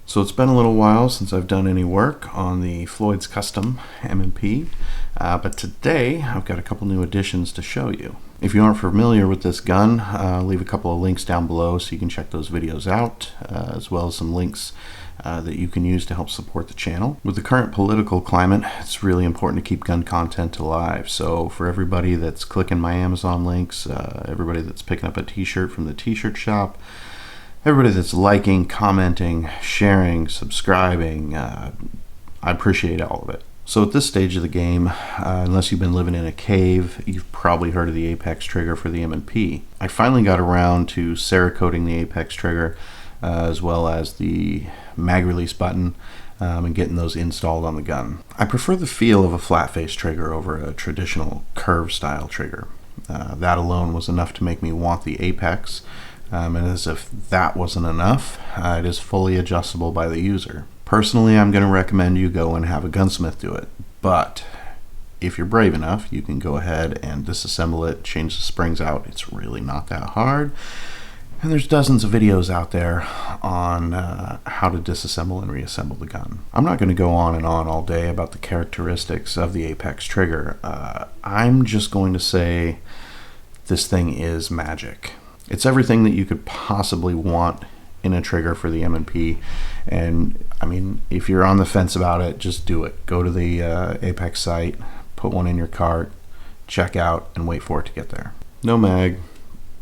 So it's been a little while since I've done any work on the Floyd's Custom M&P, but today I've got a couple new additions to show you. If you aren't familiar with this gun, I'll leave a couple of links down below so you can check those videos out, as well as some links that you can use to help support the channel. With the current political climate, it's really important to keep gun content alive. So for everybody that's clicking my Amazon links, everybody that's picking up a t-shirt from the t-shirt shop, everybody that's liking, commenting, sharing, subscribing, I appreciate all of it. So at this stage of the game, unless you've been living in a cave, you've probably heard of the Apex trigger for the M&P. I finally got around to Cerakoting the Apex trigger, as well as the mag release button, and getting those installed on the gun. I prefer the feel of a flat face trigger over a traditional curve style trigger. That alone was enough to make me want the Apex. And as if that wasn't enough, it is fully adjustable by the user. Personally, I'm going to recommend you go and have a gunsmith do it, but if you're brave enough, you can go ahead and disassemble it, change the springs out. It's really not that hard, and there's dozens of videos out there on how to disassemble and reassemble the gun. I'm not going to go on and on all day about the characteristics of the Apex trigger. I'm just going to say this thing is magic. It's everything that you could possibly want in a trigger for the M&P, and I mean, if you're on the fence about it, just do it. Go to the Apex site, put one in your cart, check out, and wait for it to get there. No mag,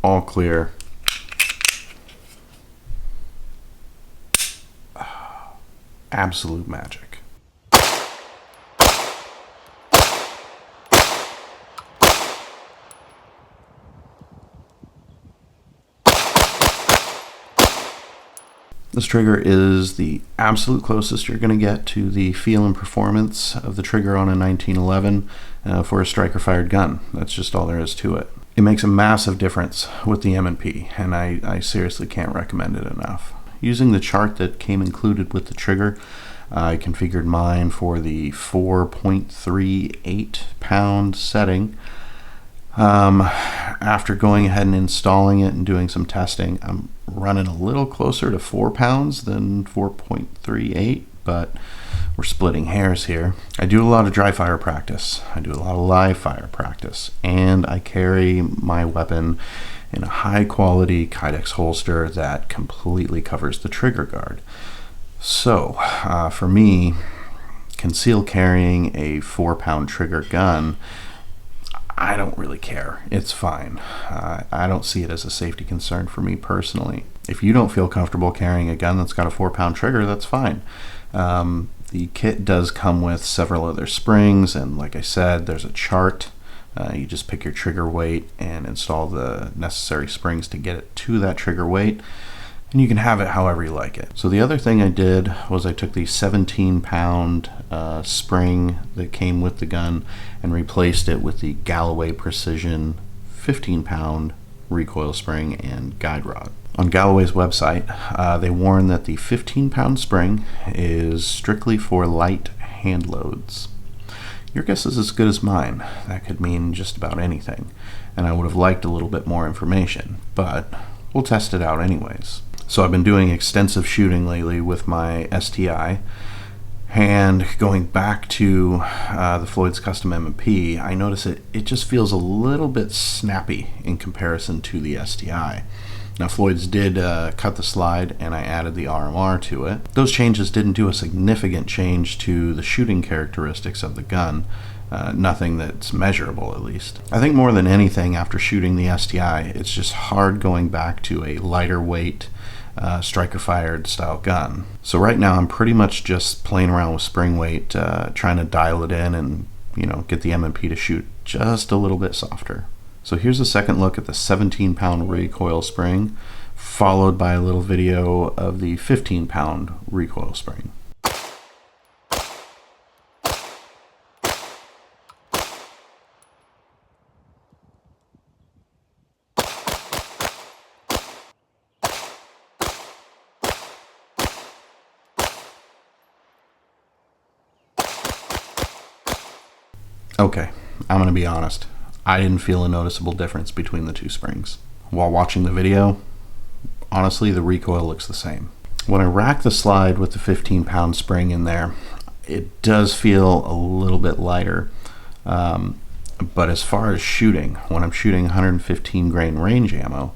all clear. Absolute magic. This trigger is the absolute closest you're going to get to the feel and performance of the trigger on a 1911 for a striker-fired gun. That's just all there is to it. It makes a massive difference with the M&P, and I seriously can't recommend it enough. Using the chart that came included with the trigger, I configured mine for the 4.38 pound setting. After going ahead and installing it and doing some testing, I'm running a little closer to 4 pounds than 4.38, but we're splitting hairs here. I do a lot of dry fire practice. I do a lot of live fire practice, and I carry my weapon in a high quality Kydex holster that completely covers the trigger guard. So for me, concealed carrying a 4-pound trigger gun, I don't really care. It's fine. I don't see it as a safety concern for me personally. If you don't feel comfortable carrying a gun that's got a 4-pound trigger, that's fine. The kit does come with several other springs, and like I said, there's a chart. You just pick your trigger weight and install the necessary springs to get it to that trigger weight, and you can have it however you like it. So the other thing I did was I took the 17-pound spring that came with the gun and replaced it with the Galloway Precision 15-pound recoil spring and guide rod. On Galloway's website, they warn that the 15-pound spring is strictly for light hand loads. Your guess is as good as mine. That could mean just about anything, and I would have liked a little bit more information, but we'll test it out anyways. So I've been doing extensive shooting lately with my STI, and going back to the Floyd's Custom M&P, I notice it just feels a little bit snappy in comparison to the STI. Now Floyd's did cut the slide, and I added the RMR to it. Those changes didn't do a significant change to the shooting characteristics of the gun. Nothing that's measurable, at least. I think more than anything, after shooting the STI, it's just hard going back to a lighter weight striker-fired style gun. So right now I'm pretty much just playing around with spring weight, trying to dial it in and get the M&P to shoot just a little bit softer. So here's a second look at the 17-pound recoil spring, followed by a little video of the 15-pound recoil spring. Okay, I'm going to be honest. I didn't feel a noticeable difference between the two springs. While watching the video, honestly, the recoil looks the same. When I rack the slide with the 15-pound spring in there, it does feel a little bit lighter. But as far as shooting, when I'm shooting 115 grain range ammo,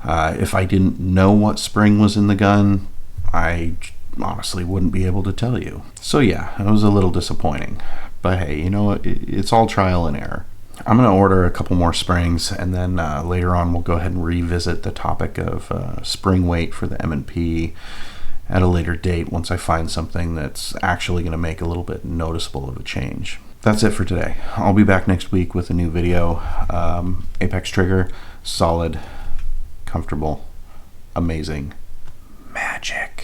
if I didn't know what spring was in the gun, I honestly wouldn't be able to tell you. So yeah, it was a little disappointing. But hey, you know what? It's all trial and error. I'm going to order a couple more springs, and then later on we'll go ahead and revisit the topic of spring weight for the M&P at a later date once I find something that's actually going to make a little bit noticeable of a change. That's it for today. I'll be back next week with a new video. Apex trigger, solid, comfortable, amazing, magic.